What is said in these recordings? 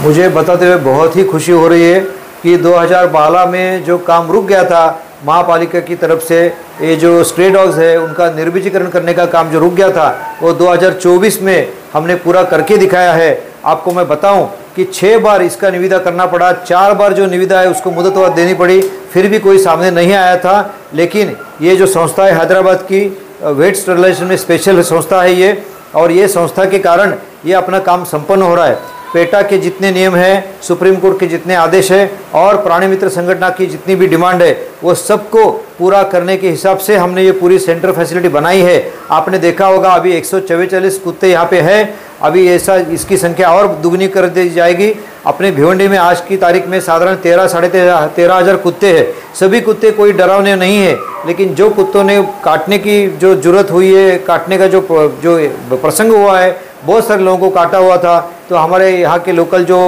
मुझे बताते हुए बहुत ही खुशी हो रही है कि 2012 में जो काम रुक गया था महापालिका की तरफ से, ये जो स्ट्रे डॉग्स है उनका निर्बीजीकरण करने का काम जो रुक गया था वो 2024 में हमने पूरा करके दिखाया है। आपको मैं बताऊं कि 6 बार इसका निविदा करना पड़ा, 4 बार जो निविदा है उसको मुदत देनी पड़ी, फिर भी कोई सामने नहीं आया था। लेकिन ये जो संस्था है हैदराबाद की वेट स्टरलाइजेशन में स्पेशल संस्था है ये, और ये संस्था के कारण ये अपना काम संपन्न हो रहा है। पेटा के जितने नियम हैं, सुप्रीम कोर्ट के जितने आदेश हैं और प्राणी मित्र संगठन की जितनी भी डिमांड है वो सबको पूरा करने के हिसाब से हमने ये पूरी सेंटर फैसिलिटी बनाई है। आपने देखा होगा अभी 144 कुत्ते यहाँ पे हैं, अभी ऐसा इसकी संख्या और दुगनी कर दी जाएगी। अपने भिवंडी में आज की तारीख में साधारण 13-13.5 हज़ार कुत्ते हैं। सभी कुत्ते कोई डरावने नहीं है, लेकिन जो कुत्तों ने काटने की जो जरूरत हुई है, काटने का जो प्रसंग हुआ है, बहुत सारे लोगों को काटा हुआ था, तो हमारे यहाँ के लोकल जो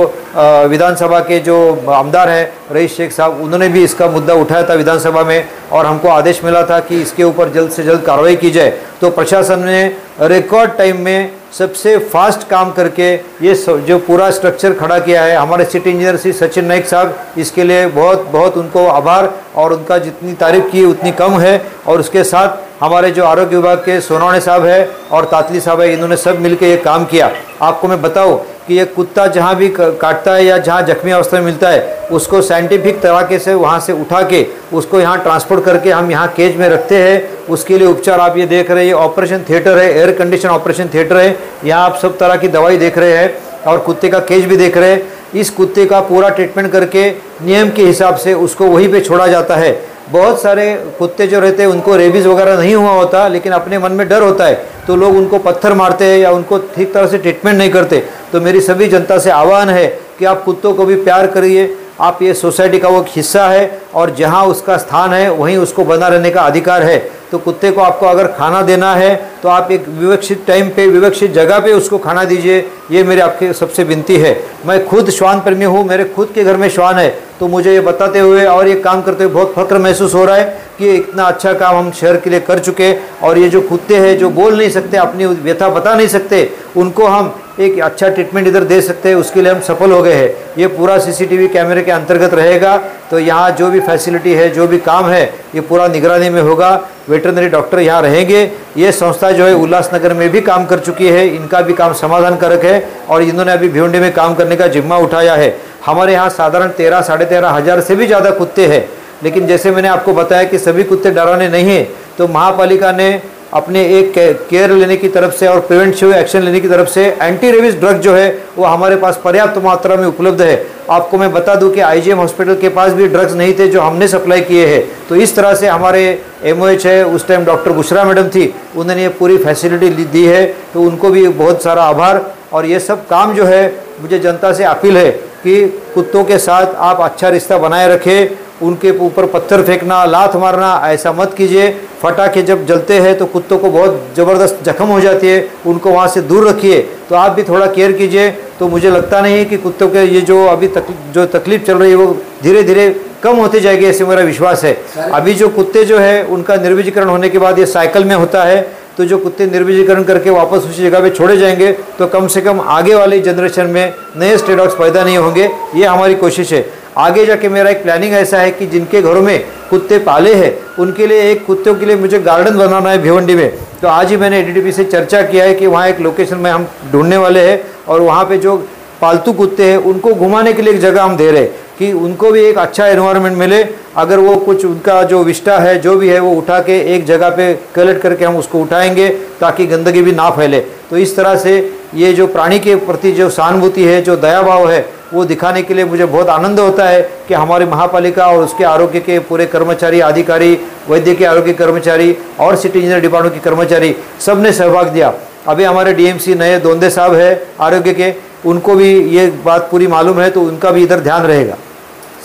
विधानसभा के जो आमदार हैं रईस शेख साहब, उन्होंने भी इसका मुद्दा उठाया था विधानसभा में और हमको आदेश मिला था कि इसके ऊपर जल्द से जल्द कार्रवाई की जाए। तो प्रशासन ने रिकॉर्ड टाइम में सबसे फास्ट काम करके ये जो पूरा स्ट्रक्चर खड़ा किया है। हमारे सिटी इंजीनियर श्री सचिन नाइक साहब, इसके लिए बहुत बहुत उनको आभार, और उनका जितनी तारीफ की उतनी कम है। और उसके साथ हमारे जो आरोग्य विभाग के सोनवणे साहब है और तातली साहब है, इन्होंने सब मिलकर ये काम किया। आपको मैं बताऊं कि ये कुत्ता जहाँ भी काटता है या जहाँ जख्मी अवस्था में मिलता है उसको साइंटिफिक तरीके से वहाँ से उठा के उसको यहाँ ट्रांसपोर्ट करके हम यहाँ केज में रखते हैं। उसके लिए उपचार आप ये देख रहे हैं, ऑपरेशन थिएटर है, एयर कंडीशन ऑपरेशन थिएटर है, यहाँ आप सब तरह की दवाई देख रहे हैं और कुत्ते का केज भी देख रहे हैं। इस कुत्ते का पूरा ट्रीटमेंट करके नियम के हिसाब से उसको वहीं पे छोड़ा जाता है। बहुत सारे कुत्ते जो रहते हैं उनको रेबीज़ वगैरह नहीं हुआ होता, लेकिन अपने मन में डर होता है तो लोग उनको पत्थर मारते हैं या उनको ठीक तरह से ट्रीटमेंट नहीं करते। तो मेरी सभी जनता से आह्वान है कि आप कुत्तों को भी प्यार करिए। आप ये सोसाइटी का वो हिस्सा है और जहाँ उसका स्थान है वहीं उसको बना रहने का अधिकार है। तो कुत्ते को आपको अगर खाना देना है तो आप एक विवक्षित टाइम पे विवक्षित जगह पे उसको खाना दीजिए, ये मेरे आपके सबसे विनती है। मैं खुद श्वान प्रेमी हूँ, मेरे खुद के घर में श्वान है, तो मुझे ये बताते हुए और ये काम करते हुए बहुत फक्र महसूस हो रहा है कि इतना अच्छा काम हम शहर के लिए कर चुके। और ये जो कुत्ते हैं जो बोल नहीं सकते, अपनी व्यथा बता नहीं सकते, उनको हम एक अच्छा ट्रीटमेंट इधर दे सकते हैं, उसके लिए हम सफल हो गए हैं। ये पूरा सीसीटीवी कैमरे के अंतर्गत रहेगा, तो यहाँ जो भी फैसिलिटी है, जो भी काम है, ये पूरा निगरानी में होगा। वेटरनरी डॉक्टर यहाँ रहेंगे। ये संस्था जो है उल्लासनगर में भी काम कर चुकी है, इनका भी काम समाधान कारक है और इन्होंने अभी भिवंडी में काम करने का जिम्मा उठाया है। हमारे यहाँ साधारण 13-13.5 हज़ार से भी ज़्यादा कुत्ते हैं, लेकिन जैसे मैंने आपको बताया कि सभी कुत्ते डरावने नहीं हैं। तो महापालिका ने अपने एक केयर लेने की तरफ से और प्रिवेंटिव एक्शन लेने की तरफ से एंटी रेबीज ड्रग जो है वो हमारे पास पर्याप्त मात्रा में उपलब्ध है। आपको मैं बता दूं कि आईजीएम हॉस्पिटल के पास भी ड्रग्स नहीं थे जो हमने सप्लाई किए हैं। तो इस तरह से हमारे एमओएच है, उस टाइम डॉक्टर बुशरा मैडम थी, उन्होंने ये पूरी फैसिलिटी दी है, तो उनको भी बहुत सारा आभार। और ये सब काम जो है, मुझे जनता से अपील है कि कुत्तों के साथ आप अच्छा रिश्ता बनाए रखें। उनके ऊपर पत्थर फेंकना, लात मारना ऐसा मत कीजिए। फटाके जब जलते हैं तो कुत्तों को बहुत ज़बरदस्त जख्म हो जाती है, उनको वहाँ से दूर रखिए। तो आप भी थोड़ा केयर कीजिए। तो मुझे लगता नहीं कि कुत्तों के ये जो अभी जो तकलीफ चल रही है वो धीरे धीरे कम होती जाएगी, ऐसे मेरा विश्वास है। अभी जो कुत्ते जो है उनका निर्बीजीकरण होने के बाद ये साइकिल में होता है, तो जो कुत्ते निर्बीजीकरण करके वापस उसी जगह पे छोड़े जाएंगे तो कम से कम आगे वाली जनरेशन में नए स्ट्रे डॉग्स पैदा नहीं होंगे। ये हमारी कोशिश है। आगे जाके मेरा एक प्लानिंग ऐसा है कि जिनके घरों में कुत्ते पाले हैं उनके लिए एक कुत्तों के लिए मुझे गार्डन बनाना है भिवंडी में। तो आज ही मैंने एडीडीपी से चर्चा किया है कि वहाँ एक लोकेशन में हम ढूंढने वाले हैं और वहाँ पे जो पालतू कुत्ते हैं उनको घुमाने के लिए एक जगह हम दे रहे हैं कि उनको भी एक अच्छा एनवायरनमेंट मिले। अगर वो कुछ उनका जो विष्टा है जो भी है वो उठा के एक जगह पे कलेक्ट करके हम उसको उठाएंगे ताकि गंदगी भी ना फैले। तो इस तरह से ये जो प्राणी के प्रति जो सहानुभूति है, जो दया भाव है, वो दिखाने के लिए मुझे बहुत आनंद होता है कि हमारी महापालिका और उसके आरोग्य के पूरे कर्मचारी, अधिकारी, वैद्य के आरोग्य कर्मचारी और सिटी इंजीनियर डिपार्टमेंट के कर्मचारी सब ने सहभाग दिया। अभी हमारे डीएमसी नए दोंदे साहब है आरोग्य के, उनको भी ये बात पूरी मालूम है, तो उनका भी इधर ध्यान रहेगा।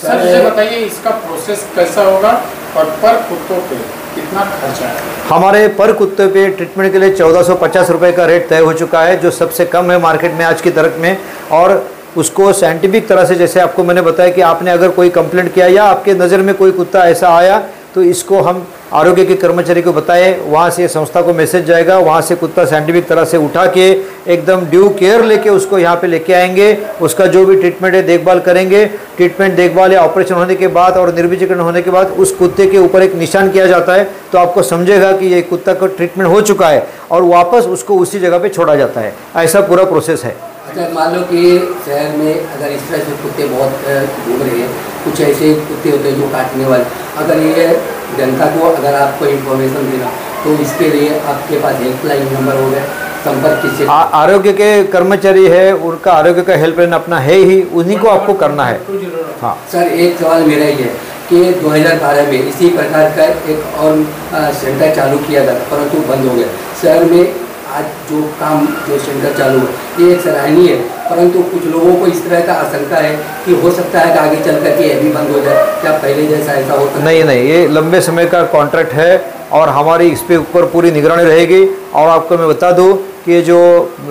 सर मुझे बताइए इसका प्रोसेस कैसा होगा और पर कुत्तों पे कितना खर्चा है? हमारे पर कुत्ते पे ट्रीटमेंट के लिए 1450 रुपये का रेट तय हो चुका है, जो सबसे कम है मार्केट में आज की तारीख में। और उसको साइंटिफिक तरह से, जैसे आपको मैंने बताया कि आपने अगर कोई कंप्लेंट किया या आपके नज़र में कोई कुत्ता ऐसा आया तो इसको हम आरोग्य के कर्मचारी को बताएं, वहाँ से संस्था को मैसेज जाएगा, वहाँ से कुत्ता साइंटिफिक तरह से उठा के एकदम ड्यू केयर लेके उसको यहाँ पे लेके आएंगे। उसका जो भी ट्रीटमेंट है देखभाल करेंगे। ट्रीटमेंट देखभाल या ऑपरेशन होने के बाद और निर्बीजीकरण होने के बाद उस कुत्ते के ऊपर एक निशान किया जाता है, तो आपको समझेगा कि ये कुत्ता का ट्रीटमेंट हो चुका है और वापस उसको उसी जगह पर छोड़ा जाता है। ऐसा पूरा प्रोसेस है। अच्छा, मान लो कि शहर में अगर इस तरह से कुत्ते बहुत घूम रहे हैं, कुछ ऐसे कुत्ते होते हैं जो काटने वाले, अगर ये जनता को अगर आपको इन्फॉर्मेशन देना तो इसके लिए आपके पास हेल्पलाइन नंबर हो गया, संपर्क किससे? आरोग्य के कर्मचारी है, उनका आरोग्य का हेल्पलाइन अपना है ही, उन्हीं को आपको करना है। हाँ सर, एक सवाल मेरा ये है कि 2012 में इसी प्रकार का एक और सेंटर चालू किया था, परंतु बंद हो गया। शहर में आज जो सेंटर चालू है ये एक सराहनीय है, परंतु कुछ लोगों को इस तरह का आशंका है कि हो सकता है कि आगे चल करके ये भी बंद हो जाए। क्या पहले जैसा ऐसा होता है? नहीं, ये लंबे समय का कॉन्ट्रैक्ट है और हमारी इस पे ऊपर पूरी निगरानी रहेगी। और आपको मैं बता दूं कि जो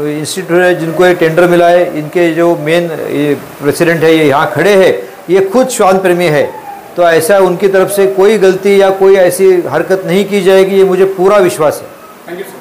इंस्टीट्यूट है जिनको ये टेंडर मिला है, इनके जो मेन प्रेसिडेंट है ये यहाँ खड़े हैं, ये खुद श्वान प्रेमी है। तो ऐसा उनकी तरफ से कोई गलती या कोई ऐसी हरकत नहीं की जाएगी, ये मुझे पूरा विश्वास है। Thank you sir.